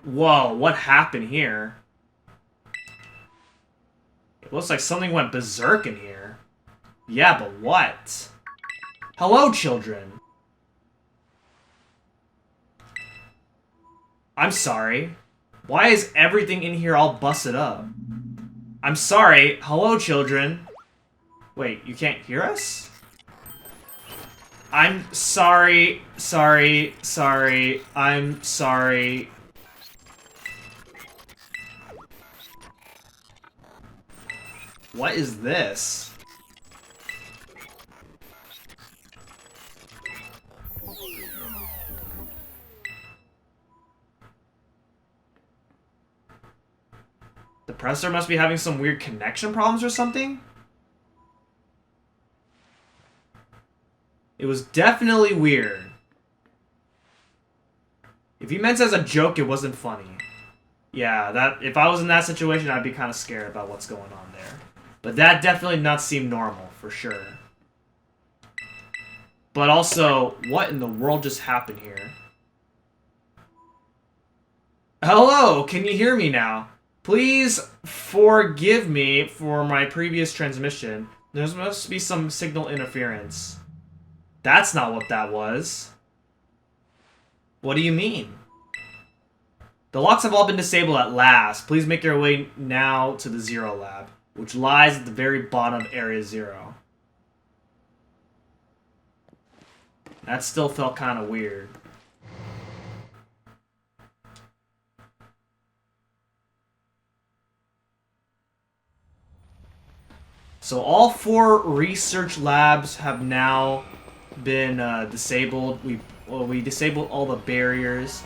Whoa, what happened here? It looks like something went berserk in here. Yeah, but what? Hello, children. I'm sorry. Why is everything in here all busted up? I'm sorry. Hello, children. Wait, you can't hear us? I'm sorry. Sorry. Sorry. I'm sorry. What is this? The presser must be having some weird connection problems or something? It was definitely weird. If you meant it as a joke, it wasn't funny. Yeah, that if I was in that situation, I'd be kind of scared about what's going on there. But that definitely did not seem normal, for sure. But also, what in the world just happened here? Hello, can you hear me now? Please forgive me for my previous transmission. There must be some signal interference. That's not what that was. What do you mean? The locks have all been disabled at last. Please make your way now to the Zero Lab, which lies at the very bottom of Area 0. That still felt kind of weird. So all 4 research labs have now been disabled. We disabled all the barriers.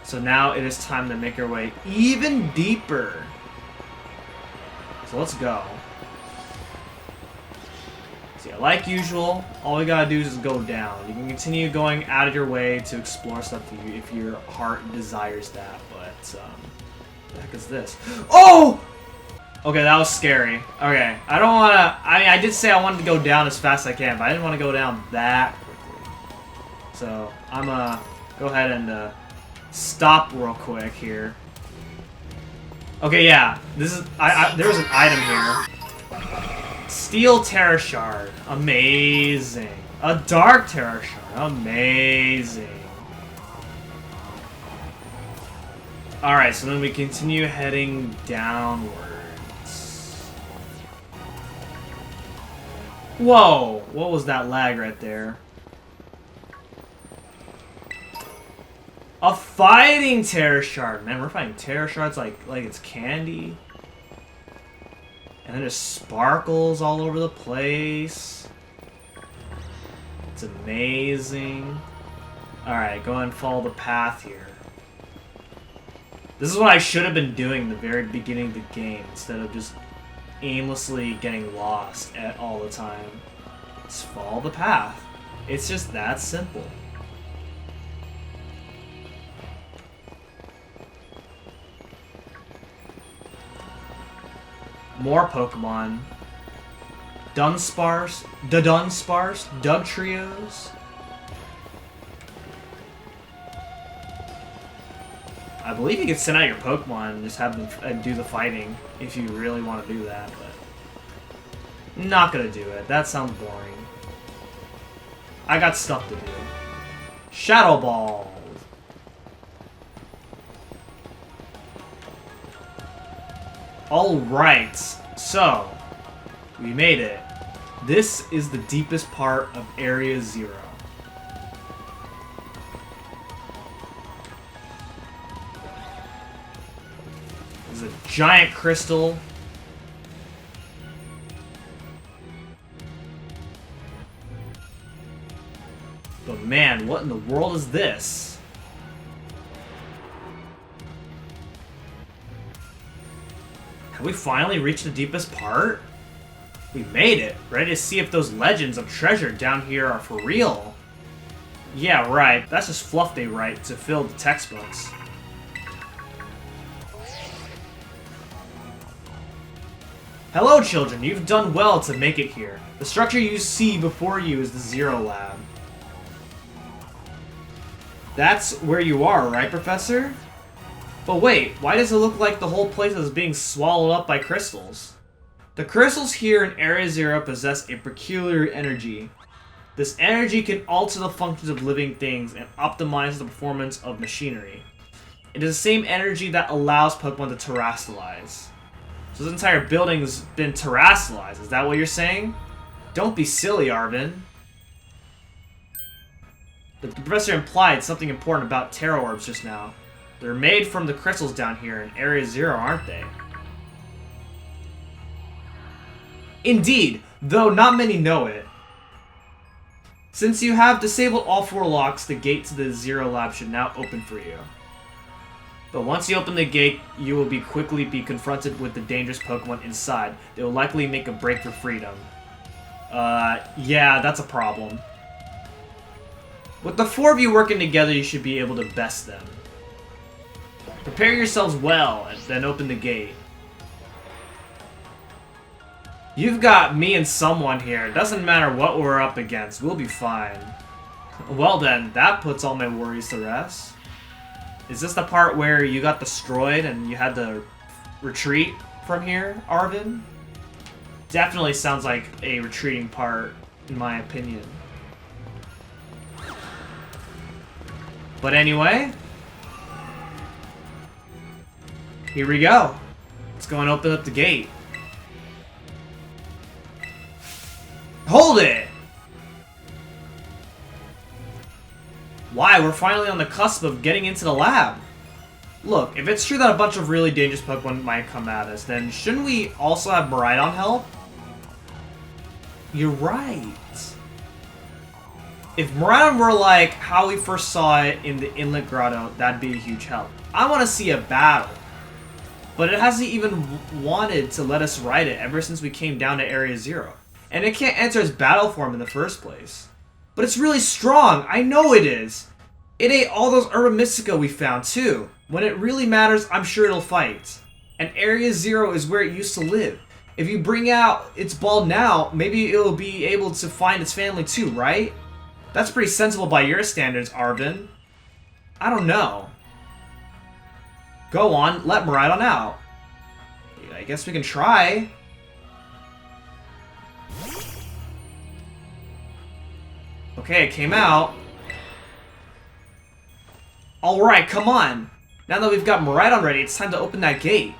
So now it is time to make our way even deeper. So let's go. So yeah, like usual, all we gotta do is just go down. You can continue going out of your way to explore stuff if your heart desires that, but what the heck is this? Oh! Okay, that was scary. Okay, I don't wanna... I mean, I did say I wanted to go down as fast as I can, but I didn't want to go down that quickly. So, I'm gonna go ahead and stop real quick here. Okay, yeah. This is... there was an item here. Steel Terra Shard. Amazing. A Dark Terra Shard. Amazing. Alright, so then we continue heading downward. Whoa! What was that lag right there? A fighting Terra Shard! Man, we're fighting Terra Shards like it's candy. And then there's sparkles all over the place. It's amazing. Alright, go and follow the path here. This is what I should have been doing in the very beginning of the game, instead of just aimlessly getting lost all the time. Just follow the path. It's just that simple. More Pokemon. Dunsparce, Dugtrios. I believe you can send out your Pokemon and just have them do the fighting if you really want to do that, but not gonna do it. That sounds boring. I got stuff to do. Shadow Ball. Alright, so we made it. This is the deepest part of Area 0. There's a giant crystal. But man, what in the world is this? Have we finally reached the deepest part? We made it. Ready to see if those legends of treasure down here are for real. Yeah, right. That's just fluff they write to fill the textbooks. Hello, children. You've done well to make it here. The structure you see before you is the Zero Lab. That's where you are, right, Professor? But wait, why does it look like the whole place is being swallowed up by crystals? The crystals here in Area Zero possess a peculiar energy. This energy can alter the functions of living things and optimize the performance of machinery. It is the same energy that allows Pokemon to terrestrialize. So this entire building's been terrestrialized, is that what you're saying? Don't be silly, Arvin. The professor implied something important about Terra Orbs just now. They're made from the crystals down here in Area Zero, aren't they? Indeed, though not many know it. Since you have disabled all 4 locks, the gate to the Zero Lab should now open for you. But once you open the gate, you will quickly be confronted with the dangerous Pokemon inside. They will likely make a break for freedom. Yeah, that's a problem. With the 4 of you working together, you should be able to best them. Prepare yourselves well, and then open the gate. You've got me and someone here. It doesn't matter what we're up against. We'll be fine. Well then, that puts all my worries to rest. Is this the part where you got destroyed and you had to retreat from here, Arvin? Definitely sounds like a retreating part, in my opinion. But anyway, here we go. Let's go and open up the gate. Hold it! Why? We're finally on the cusp of getting into the lab. Look, if it's true that a bunch of really dangerous Pokemon might come at us, then shouldn't we also have Miraidon help? You're right. If Miraidon were like how we first saw it in the Inlet Grotto, that'd be a huge help. I want to see a battle. But it hasn't even wanted to let us ride it ever since we came down to Area Zero. And it can't enter its battle form in the first place. But it's really strong, I know it is. It ate all those Herba Mystica we found too. When it really matters, I'm sure it'll fight. And Area Zero is where it used to live. If you bring out its ball now, maybe it'll be able to find its family too, right? That's pretty sensible by your standards, Arvin. I don't know. Go on, let Miraidon out. I guess we can try. Okay, it came out. Alright, come on. Now that we've got Miraidon ready, it's time to open that gate.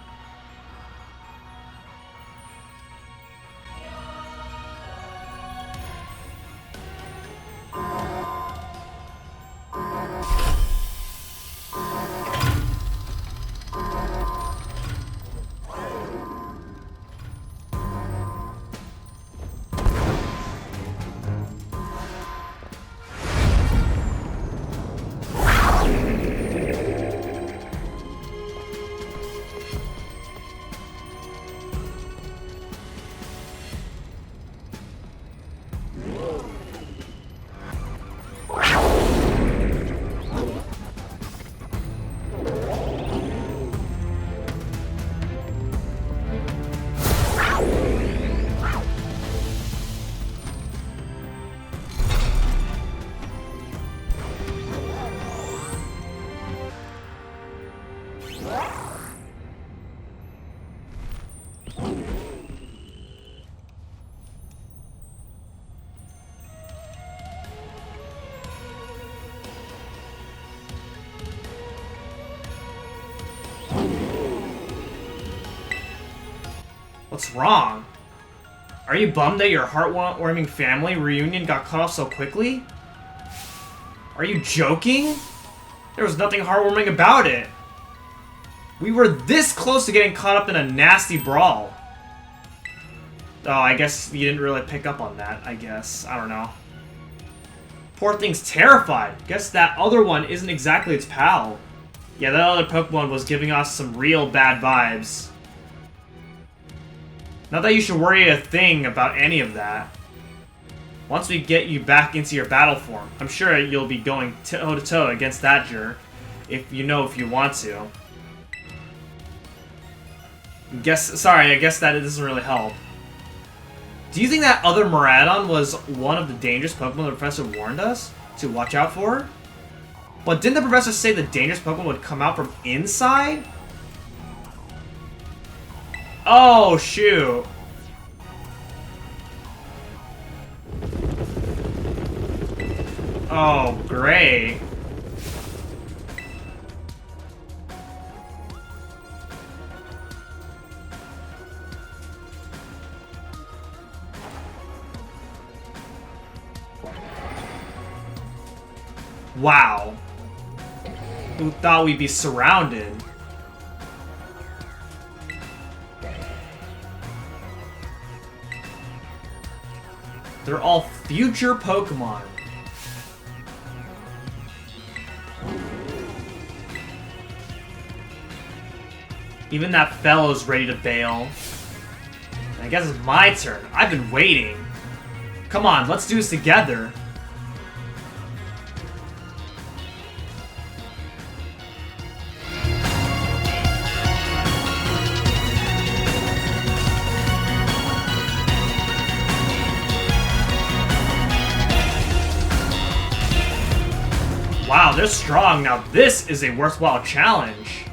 What's wrong? Are you bummed that your heartwarming family reunion got cut off so quickly? Are you joking? There was nothing heartwarming about it. We were this close to getting caught up in a nasty brawl. Oh, I guess you didn't really pick up on that, I guess. I don't know. Poor thing's terrified. Guess that other one isn't exactly its pal. Yeah, that other Pokemon was giving us some real bad vibes. Not that you should worry a thing about any of that. Once we get you back into your battle form, I'm sure you'll be going toe-to-toe against that jerk, if you want to. Sorry, I guess that doesn't really help. Do you think that other Miraidon was one of the dangerous Pokemon the Professor warned us to watch out for? But didn't the professor say the dangerous Pokemon would come out from inside? Oh, shoot. Oh, great. Wow. Who thought we'd be surrounded? They're all future Pokemon. Even that fellow's ready to bail. I guess it's my turn. I've been waiting. Come on, let's do this together. Wow, they're strong. Now this is a worthwhile challenge.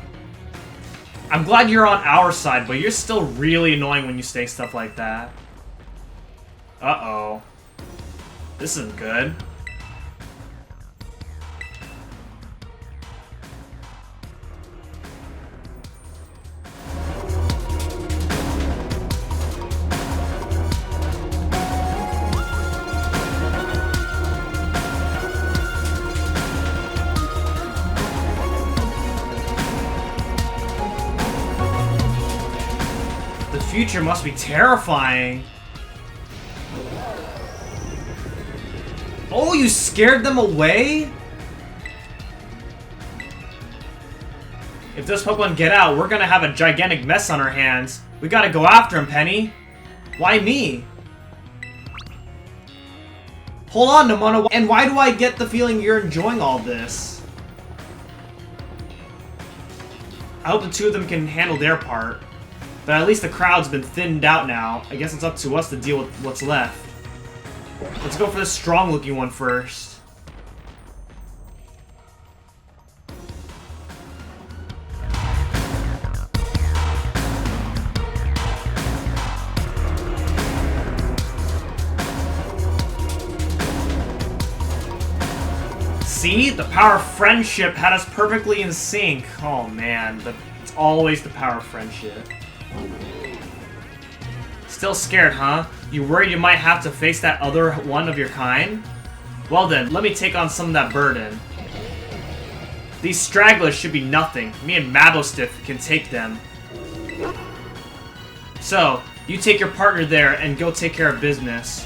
I'm glad you're on our side, but you're still really annoying when you say stuff like that. Uh-oh. This isn't good. The future must be terrifying. Oh, you scared them away? If those Pokemon get out, we're gonna have a gigantic mess on our hands. We gotta go after him, Penny. Why me? Hold on, Nemona. And why do I get the feeling you're enjoying all this? I hope the two of them can handle their part. But at least the crowd's been thinned out now. I guess it's up to us to deal with what's left. Let's go for the strong-looking one first. See? The power of friendship had us perfectly in sync. Oh man, it's always the power of friendship. Still scared, huh? You worried you might have to face that other one of your kind? Well then, let me take on some of that burden. These stragglers should be nothing. Me and Mabostiff can take them. So, you take your partner there and go take care of business.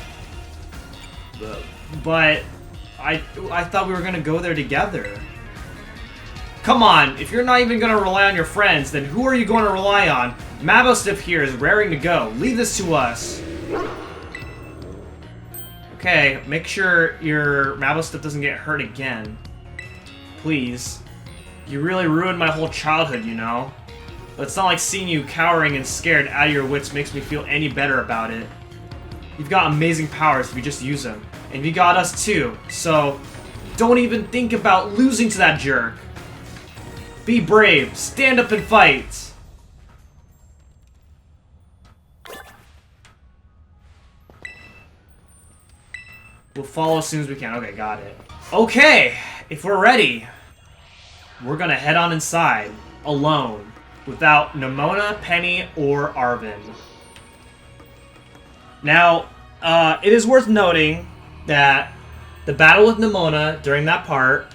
But I thought we were gonna go there together. Come on, if you're not even gonna rely on your friends, then who are you going to rely on? Mabostiff here is raring to go. Leave this to us. Okay, make sure your Mabostiff doesn't get hurt again. Please. You really ruined my whole childhood, you know? But it's not like seeing you cowering and scared out of your wits makes me feel any better about it. You've got amazing powers if you just use them. And you got us too, so don't even think about losing to that jerk. Be brave, stand up and fight. We'll follow as soon as we can. Okay, got it. Okay, if we're ready, we're gonna head on inside, alone, without Nemona, Penny, or Arven. Now, it is worth noting that the battle with Nemona, during that part,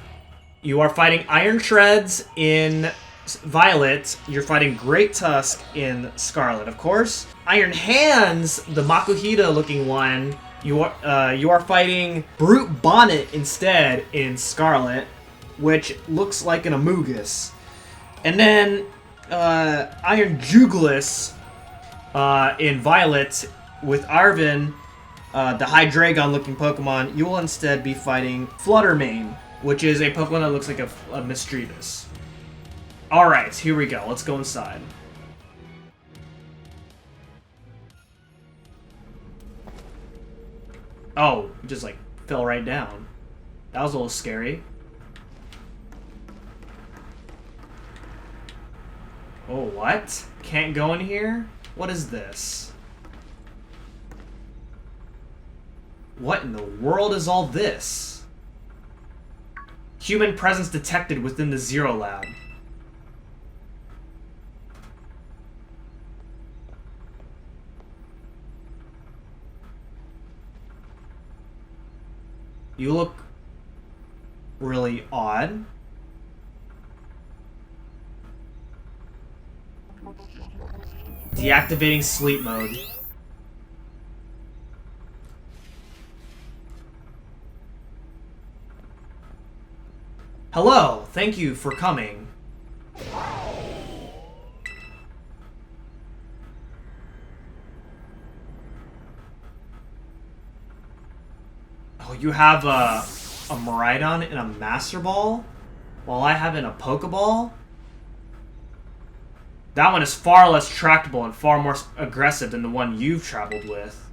you are fighting Iron Shreds in Violet, you're fighting Great Tusk in Scarlet, of course. Iron Hands, the Makuhita-looking one, you are fighting Brute Bonnet instead in Scarlet, which looks like an Amogus. And then Iron Jugulis in Violet with Arven, the Hydreigon-looking Pokemon. You will instead be fighting Fluttermane, which is a Pokemon that looks like a Misdreavus. Alright, here we go. Let's go inside. Oh, just like fell right down. That was a little scary. Oh, what? Can't go in here? What is this? What in the world is all this? Human presence detected within the Zero Lab. You look really odd. Deactivating sleep mode. Hello, thank you for coming. Oh, you have a Miraidon and a Master Ball? While I have in a Pokeball? That one is far less tractable and far more aggressive than the one you've traveled with.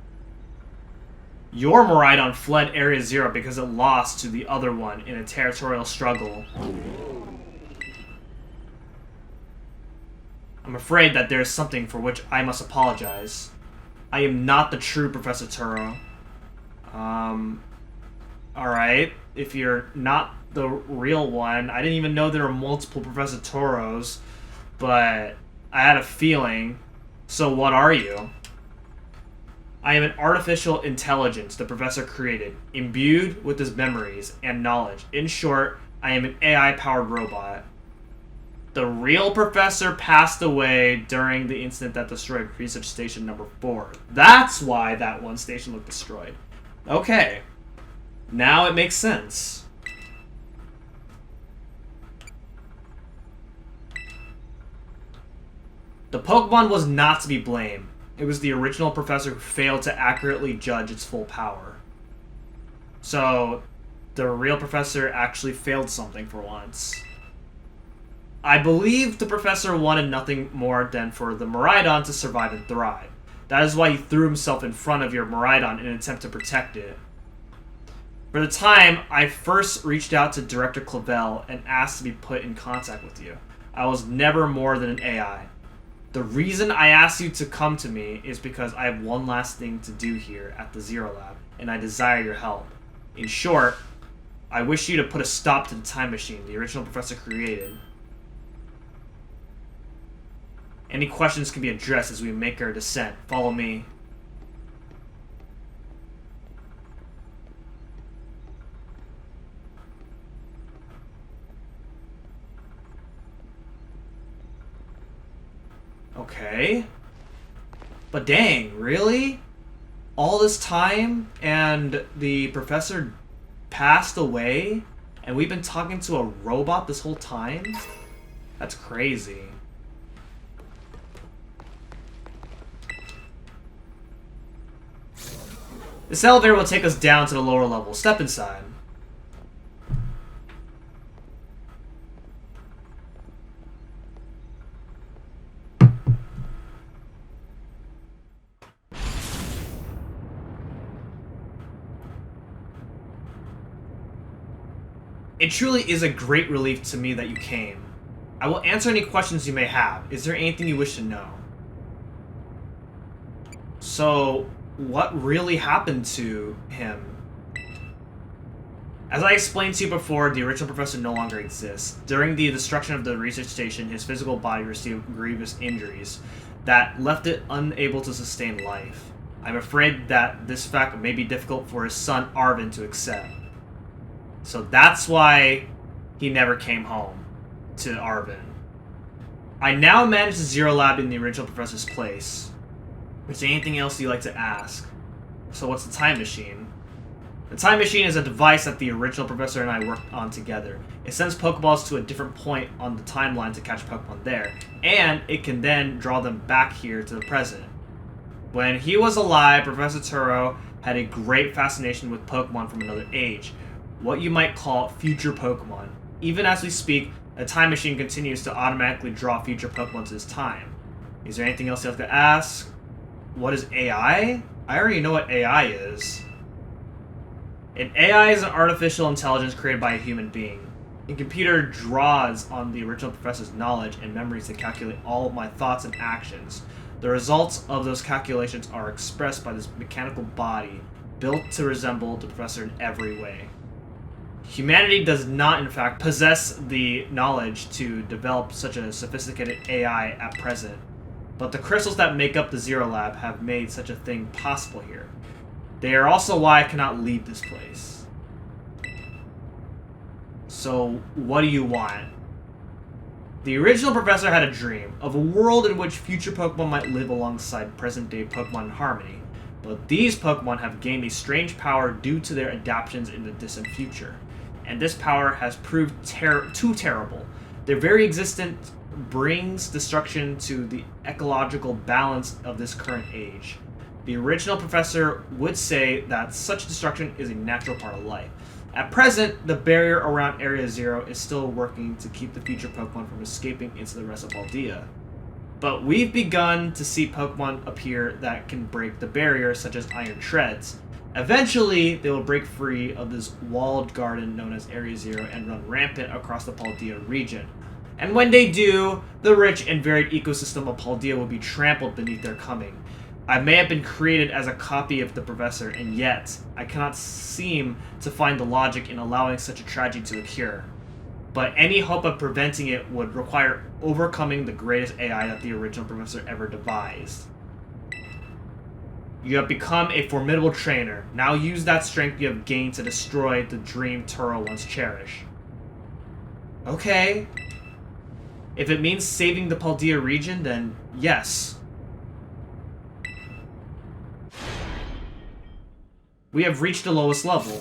Your Miraidon fled Area Zero because it lost to the other one in a territorial struggle. I'm afraid that there is something for which I must apologize. I am not the true Professor Turo. Alright. If you're not the real one, I didn't even know there were multiple Professor Turos, but I had a feeling. So what are you? I am an artificial intelligence the professor created, imbued with his memories and knowledge. In short, I am an AI-powered robot. The real professor passed away during the incident that destroyed Research Station number 4. That's why that one station looked destroyed. Okay. Now it makes sense. The Pokemon was not to be blamed. It was the original professor who failed to accurately judge its full power. So, the real professor actually failed something for once. I believe the professor wanted nothing more than for the Miraidon to survive and thrive. That is why he threw himself in front of your Miraidon in an attempt to protect it. For the time, I first reached out to Director Clavel and asked to be put in contact with you. I was never more than an AI. The reason I asked you to come to me is because I have one last thing to do here at the Zero Lab, and I desire your help. In short, I wish you to put a stop to the time machine the original professor created. Any questions can be addressed as we make our descent. Follow me. Okay. But dang, really? All this time and the professor passed away and we've been talking to a robot this whole time? That's crazy. This elevator will take us down to the lower level. Step inside. It truly is a great relief to me that you came. I will answer any questions you may have. Is there anything you wish to know? So, what really happened to him? As I explained to you before, the original professor no longer exists. During the destruction of the research station, his physical body received grievous injuries that left it unable to sustain life. I'm afraid that this fact may be difficult for his son Arvin to accept. So that's why he never came home to Arvin. I now manage the Zero Lab in the original professor's place. Is there anything else you'd like to ask? So what's the time machine? The time machine is a device that the original professor and I worked on together. It sends Pokeballs to a different point on the timeline to catch Pokemon there, and it can then draw them back here to the present. When he was alive, Professor Turo had a great fascination with Pokemon from another age, what you might call future Pokemon. Even as we speak, the time machine continues to automatically draw future Pokemon to this time. Is there anything else you have to ask? What is AI? I already know what AI is. An AI is an artificial intelligence created by a human being. The computer draws on the original professor's knowledge and memories to calculate all of my thoughts and actions. The results of those calculations are expressed by this mechanical body, built to resemble the professor in every way. Humanity does not, in fact, possess the knowledge to develop such a sophisticated AI at present, but the crystals that make up the Zero Lab have made such a thing possible here. They are also why I cannot leave this place. So, what do you want? The original professor had a dream of a world in which future Pokemon might live alongside present-day Pokemon in harmony, but these Pokemon have gained a strange power due to their adaptations in the distant future, and this power has proved too terrible. Their very existence brings destruction to the ecological balance of this current age. The original professor would say that such destruction is a natural part of life. At present, the barrier around Area Zero is still working to keep the future Pokemon from escaping into the rest of Paldea. But we've begun to see Pokemon appear that can break the barrier, such as Iron Treads. Eventually, they will break free of this walled garden known as Area Zero and run rampant across the Paldea region. And when they do, the rich and varied ecosystem of Paldea will be trampled beneath their coming. I may have been created as a copy of the professor, and yet I cannot seem to find the logic in allowing such a tragedy to occur. But any hope of preventing it would require overcoming the greatest AI that the original professor ever devised. You have become a formidable trainer. Now use that strength you have gained to destroy the dream Turo once cherished. Okay. If it means saving the Paldea region, then yes. We have reached the lowest level.